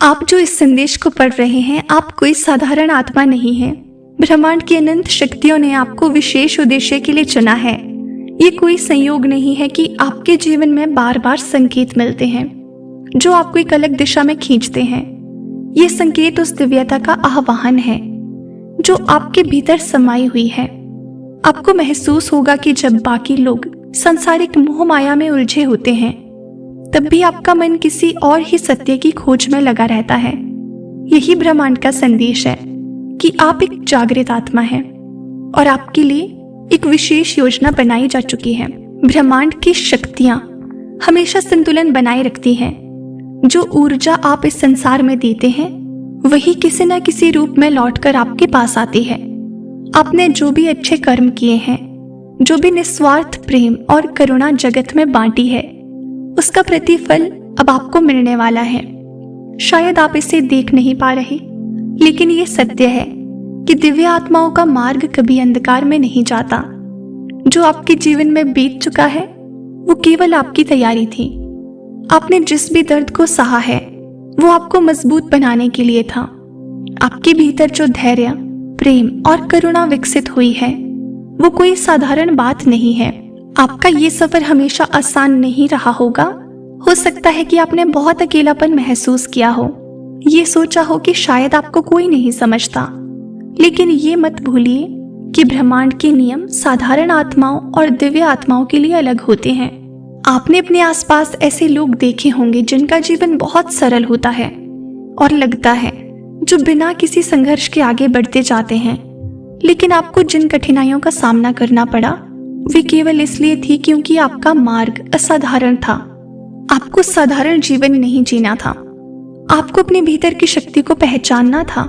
आप जो इस संदेश को पढ़ रहे हैं, आप कोई साधारण आत्मा नहीं है। ब्रह्मांड की अनंत शक्तियों ने आपको विशेष उद्देश्य के लिए चुना है। ये कोई संयोग नहीं है कि आपके जीवन में बार बार संकेत मिलते हैं जो आपको एक अलग दिशा में खींचते हैं। ये संकेत उस दिव्यता का आह्वान है जो आपके भीतर समाई हुई है। आपको महसूस होगा कि जब बाकी लोग सांसारिक मोह माया में उलझे होते हैं, तब भी आपका मन किसी और ही सत्य की खोज में लगा रहता है। यही ब्रह्मांड का संदेश है कि आप एक जागृत आत्मा हैं और आपके लिए एक विशेष योजना बनाई जा चुकी है। ब्रह्मांड की शक्तियां हमेशा संतुलन बनाए रखती हैं। जो ऊर्जा आप इस संसार में देते हैं, वही किसी न किसी रूप में लौटकर आपके पास आती है। आपने जो भी अच्छे कर्म किए हैं, जो भी निस्वार्थ प्रेम और करुणा जगत में बांटी है, उसका प्रतिफल अब आपको मिलने वाला है। शायद आप इसे देख नहीं पा रहे, लेकिन ये सत्य है कि दिव्य आत्माओं का मार्ग कभी अंधकार में नहीं जाता। जो आपके जीवन में बीत चुका है, वो केवल आपकी तैयारी थी। आपने जिस भी दर्द को सहा है, वो आपको मजबूत बनाने के लिए था। आपके भीतर जो धैर्य, प्रेम और करुणा विकसित हुई है, वो कोई साधारण बात नहीं है। आपका ये सफर हमेशा आसान नहीं रहा होगा। हो सकता है कि आपने बहुत अकेलापन महसूस किया हो, ये सोचा हो कि शायद आपको कोई नहीं समझता। लेकिन ये मत भूलिए कि ब्रह्मांड के नियम साधारण आत्माओं और दिव्य आत्माओं के लिए अलग होते हैं। आपने अपने आसपास ऐसे लोग देखे होंगे जिनका जीवन बहुत सरल होता है और लगता है, जो बिना किसी संघर्ष के आगे बढ़ते जाते हैं। लेकिन आपको जिन कठिनाइयों का सामना करना पड़ा, वे केवल इसलिए थी क्योंकि आपका मार्ग असाधारण था। आपको साधारण जीवन नहीं जीना था। आपको अपने भीतर की शक्ति को पहचानना था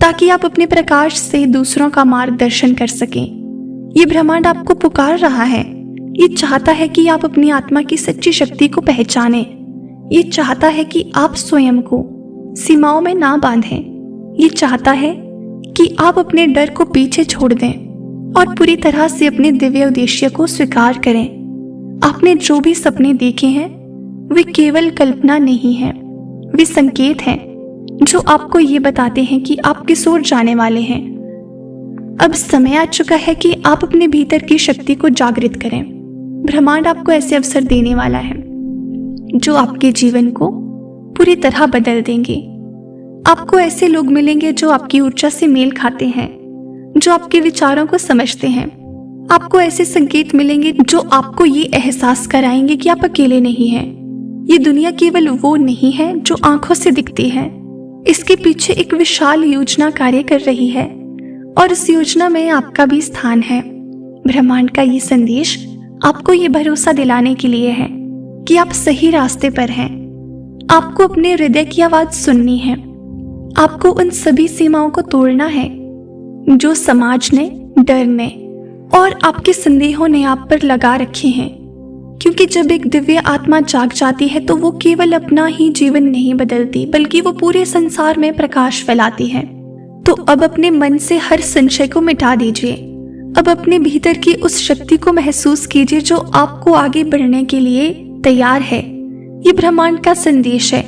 ताकि आप अपने प्रकाश से दूसरों का मार्गदर्शन कर सकें। ये ब्रह्मांड आपको पुकार रहा है। ये चाहता है कि आप अपनी आत्मा की सच्ची शक्ति को पहचानें। ये चाहता है कि आप स्वयं को सीमाओं में ना बांधें। ये चाहता है कि आप अपने डर को पीछे छोड़ दें और पूरी तरह से अपने दिव्य उद्देश्य को स्वीकार करें। आपने जो भी सपने देखे हैं, वे केवल कल्पना नहीं है, वे संकेत हैं जो आपको ये बताते हैं कि आप किस ओर जाने वाले हैं। अब समय आ चुका है कि आप अपने भीतर की शक्ति को जागृत करें। ब्रह्मांड आपको ऐसे अवसर देने वाला है जो आपके जीवन को पूरी तरह बदल देंगे। आपको ऐसे लोग मिलेंगे जो आपकी ऊर्जा से मेल खाते हैं, जो आपके विचारों को समझते हैं। आपको ऐसे संकेत मिलेंगे जो आपको ये एहसास कराएंगे कि आप अकेले नहीं हैं। ये दुनिया केवल वो नहीं है जो आंखों से दिखती है। इसके पीछे एक विशाल योजना कार्य कर रही है और इस योजना में आपका भी स्थान है। ब्रह्मांड का ये संदेश आपको ये भरोसा दिलाने के लिए है कि आप सही रास्ते पर हैं। आपको अपने हृदय की आवाज सुननी है। आपको उन सभी सीमाओं को तोड़ना है जो समाज ने, डर ने और आपके संदेहों ने आप पर लगा रखे हैं। क्योंकि जब एक दिव्य आत्मा जाग जाती है, तो वो केवल अपना ही जीवन नहीं बदलती, बल्कि वो पूरे संसार में प्रकाश फैलाती है। तो अब अपने मन से हर संशय को मिटा दीजिए। अब अपने भीतर की उस शक्ति को महसूस कीजिए जो आपको आगे बढ़ने के लिए तैयार है। ये ब्रह्मांड का संदेश है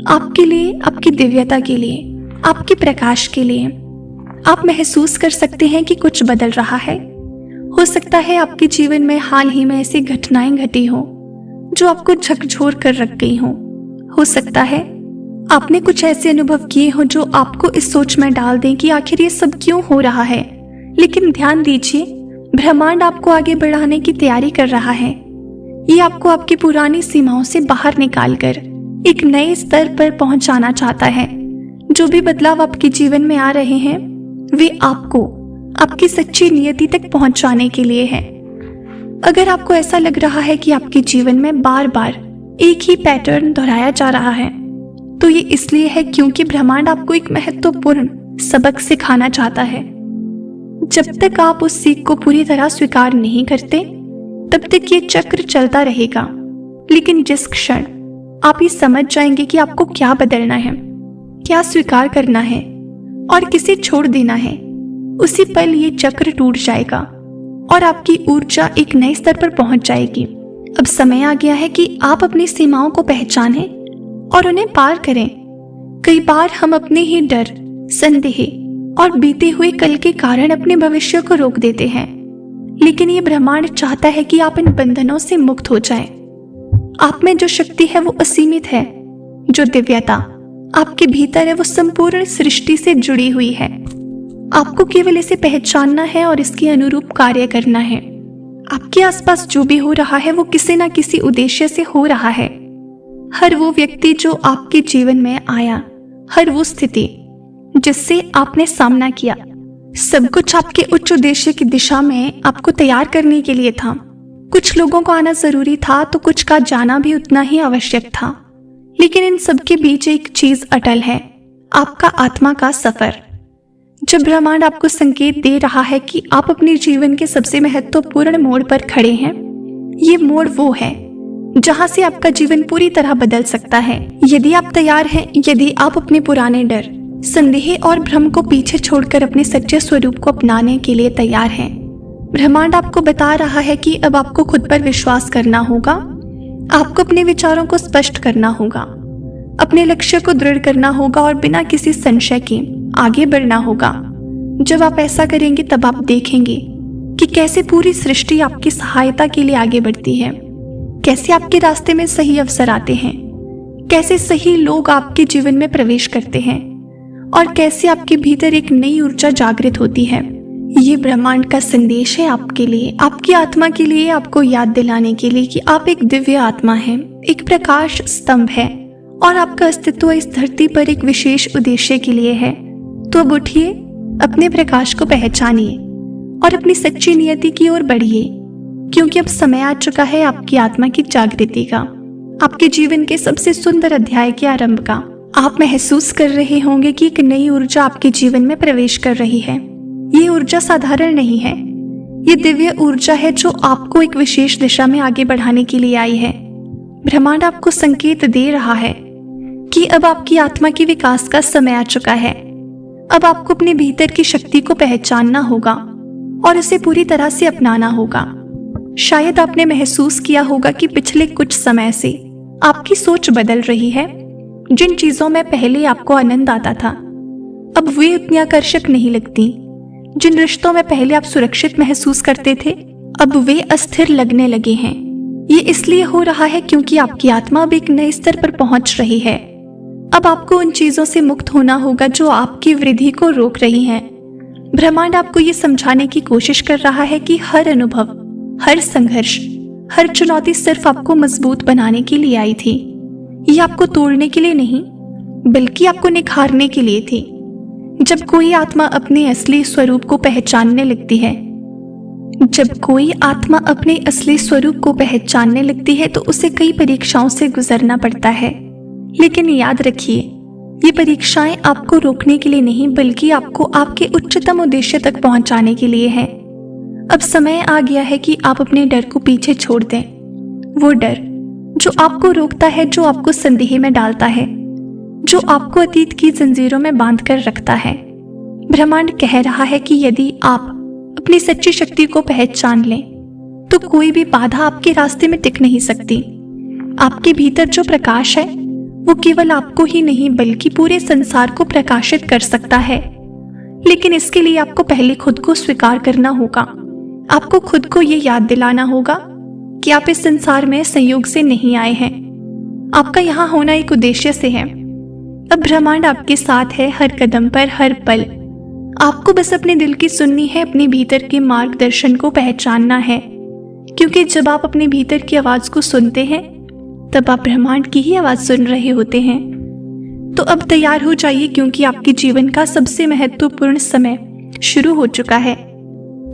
आपके लिए, आपकी दिव्यता के लिए, आपके प्रकाश के लिए। आप महसूस कर सकते हैं कि कुछ बदल रहा है। हो सकता है आपके जीवन में हाल ही में ऐसी घटनाएं घटी हो जो आपको झकझोर कर रख गई हो सकता है आपने कुछ ऐसे अनुभव किए हो जो आपको इस सोच में डाल दें कि आखिर ये सब क्यों हो रहा है। लेकिन ध्यान दीजिए, ब्रह्मांड आपको आगे बढ़ाने की तैयारी कर रहा है। ये आपको आपकी पुरानी सीमाओं से बाहर निकालकर एक नए स्तर पर पहुंचाना चाहता है। जो भी बदलाव आपके जीवन में आ रहे हैं, वे आपको आपकी सच्ची नियति तक पहुंचाने के लिए है। अगर आपको ऐसा लग रहा है कि आपके जीवन में बार बार एक ही पैटर्न दोहराया जा रहा है, तो ये इसलिए है क्योंकि ब्रह्मांड आपको एक महत्वपूर्ण सबक सिखाना चाहता है। जब तक आप उस सीख को पूरी तरह स्वीकार नहीं करते, तब तक ये चक्र चलता रहेगा। लेकिन जिस क्षण आप ये समझ जाएंगे कि आपको क्या बदलना है, क्या स्वीकार करना है और किसे छोड़ देना है, उसी पल ये चक्र टूट जाएगा और आपकी ऊर्जा एक नए स्तर पर पहुंच जाएगी। अब समय आ गया है कि आप अपनी सीमाओं को पहचानें और उन्हें पार करें। कई बार हम अपने ही डर, संदेह और बीते हुए कल के कारण अपने भविष्य को रोक देते हैं, लेकिन ये ब्रह्मांड चाहता है कि आप इन बंधनों से मुक्त हो जाएं। आप में जो शक्ति है वो असीमित है, जो दिव्यता आपके भीतर है वो संपूर्ण सृष्टि से जुड़ी हुई है। आपको केवल इसे पहचानना है और इसके अनुरूप कार्य करना है। आपके आसपास जो भी हो रहा है वो किसी न किसी उद्देश्य से हो रहा है। हर वो व्यक्ति जो आपके जीवन में आया, हर वो स्थिति जिससे आपने सामना किया, सब कुछ आपके उच्च उद्देश्य की दिशा में आपको तैयार करने के लिए था। कुछ लोगों को आना जरूरी था तो कुछ का जाना भी उतना ही आवश्यक था, लेकिन इन सब के बीच एक चीज अटल है, आपका आत्मा का सफर। जब ब्रह्मांड आपको संकेत दे रहा है कि आप अपने जीवन के सबसे महत्वपूर्ण मोड़ पर खड़े हैं, ये मोड़ वो है जहां से आपका जीवन पूरी तरह बदल सकता है। यदि आप तैयार हैं, यदि आप अपने पुराने डर, संदेह और भ्रम को पीछे छोड़कर अपने सच्चे स्वरूप को अपनाने के लिए तैयार हैं, ब्रह्मांड आपको बता रहा है कि अब आपको खुद पर विश्वास करना होगा। आपको अपने विचारों को स्पष्ट करना होगा, अपने लक्ष्य को दृढ़ करना होगा और बिना किसी संशय के आगे बढ़ना होगा। जब आप ऐसा करेंगे तब आप देखेंगे कि कैसे पूरी सृष्टि आपकी सहायता के लिए आगे बढ़ती है, कैसे आपके रास्ते में सही अवसर आते हैं, कैसे सही लोग आपके जीवन में प्रवेश करते हैं और कैसे आपके भीतर एक नई ऊर्जा जागृत होती है। ये ब्रह्मांड का संदेश है आपके लिए, आपकी आत्मा के लिए, आपको याद दिलाने के लिए कि आप एक दिव्य आत्मा हैं, एक प्रकाश स्तंभ है और आपका अस्तित्व इस धरती पर एक विशेष उद्देश्य के लिए है। तो अब उठिए, अपने प्रकाश को पहचानिए और अपनी सच्ची नियति की ओर बढ़िए, क्योंकि अब समय आ चुका है आपकी आत्मा की जागृति का, आपके जीवन के सबसे सुंदर अध्याय के आरंभ का। आप महसूस कर रहे होंगे कि एक नई ऊर्जा आपके जीवन में प्रवेश कर रही है। ये ऊर्जा साधारण नहीं है, ये दिव्य ऊर्जा है जो आपको एक विशेष दिशा में आगे बढ़ाने के लिए आई है। ब्रह्मांड आपको संकेत दे रहा है कि अब आपकी आत्मा के विकास का समय आ चुका है। अब आपको अपने भीतर की शक्ति को पहचानना होगा और इसे पूरी तरह से अपनाना होगा। शायद आपने महसूस किया होगा कि पिछले कुछ समय से आपकी सोच बदल रही है। जिन चीजों में पहले आपको आनंद आता था, अब वे उतनी आकर्षक नहीं लगती। जिन रिश्तों में पहले आप सुरक्षित महसूस करते थे, अब वे अस्थिर लगने लगे हैं। ये इसलिए हो रहा है क्योंकि आपकी आत्मा अब एक नए स्तर पर पहुंच रही है। अब आपको उन चीजों से मुक्त होना होगा जो आपकी वृद्धि को रोक रही हैं। ब्रह्मांड आपको ये समझाने की कोशिश कर रहा है कि हर अनुभव, हर संघर्ष, हर चुनौती सिर्फ आपको मजबूत बनाने के लिए आई थी। ये आपको तोड़ने के लिए नहीं, बल्कि आपको निखारने के लिए थी। जब कोई आत्मा अपने असली स्वरूप को पहचानने लगती है, तो उसे कई परीक्षाओं से गुजरना पड़ता है। लेकिन याद रखिए, ये परीक्षाएं आपको रोकने के लिए नहीं, बल्कि आपको आपके उच्चतम उद्देश्य तक पहुंचाने के लिए है। अब समय आ गया है कि आप अपने डर को पीछे छोड़ दें। वो डर जो आपको रोकता है, जो आपको संदेह में डालता है, जो आपको अतीत की जंजीरों में बांध कर रखता है। ब्रह्मांड कह रहा है कि यदि आप अपनी सच्ची शक्ति को पहचान लें, तो कोई भी बाधा आपके रास्ते में टिक नहीं सकती। आपके भीतर जो प्रकाश है वो केवल आपको ही नहीं बल्कि पूरे संसार को प्रकाशित कर सकता है। लेकिन इसके लिए आपको पहले खुद को स्वीकार करना होगा। आपको खुद को ये याद दिलाना होगा कि आप इस संसार में संयोग से नहीं आए हैं। आपका यहाँ होना एक उद्देश्य से है। अब ब्रह्मांड आपके साथ है, हर कदम पर, हर पल। आपको बस अपने दिल की सुननी है, अपने भीतर के मार्गदर्शन को पहचानना है, क्योंकि जब आप अपने भीतर की आवाज को सुनते हैं तब आप ब्रह्मांड की ही आवाज सुन रहे होते हैं। तो अब तैयार हो जाइए, क्योंकि आपके जीवन का सबसे महत्वपूर्ण समय शुरू हो चुका है।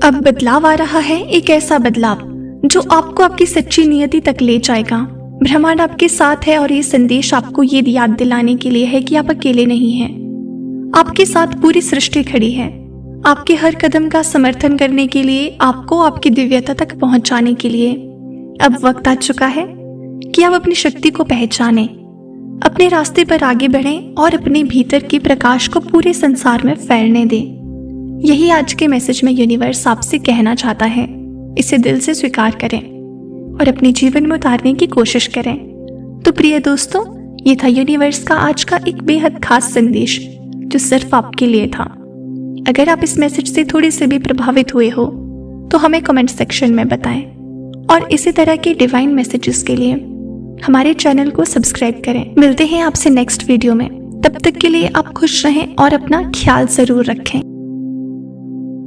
अब बदलाव आ रहा है, एक ऐसा बदलाव जो आपको आपकी सच्ची नियति तक ले जाएगा। ब्रह्मांड आपके साथ है और ये संदेश आपको ये याद दिलाने के लिए है कि आप अकेले नहीं हैं। आपके साथ पूरी सृष्टि खड़ी है, आपके हर कदम का समर्थन करने के लिए, आपको आपकी दिव्यता तक पहुंचाने के लिए। अब वक्त आ चुका है कि आप अपनी शक्ति को पहचानें, अपने रास्ते पर आगे बढ़ें और अपने भीतर के प्रकाश को पूरे संसार में फैलने दें। यही आज के मैसेज में यूनिवर्स आपसे कहना चाहता है। इसे दिल से स्वीकार करें और अपने जीवन में उतारने की कोशिश करें। तो प्रिय दोस्तों, ये था यूनिवर्स का आज का एक बेहद खास संदेश जो सिर्फ आपके लिए था। अगर आप इस मैसेज से थोड़े से भी प्रभावित हुए हो तो हमें कमेंट सेक्शन में बताएं और इसी तरह के डिवाइन मैसेजेस के लिए हमारे चैनल को सब्सक्राइब करें। मिलते हैं आपसे नेक्स्ट वीडियो में, तब तक के लिए आप खुश रहें और अपना ख्याल जरूर रखें।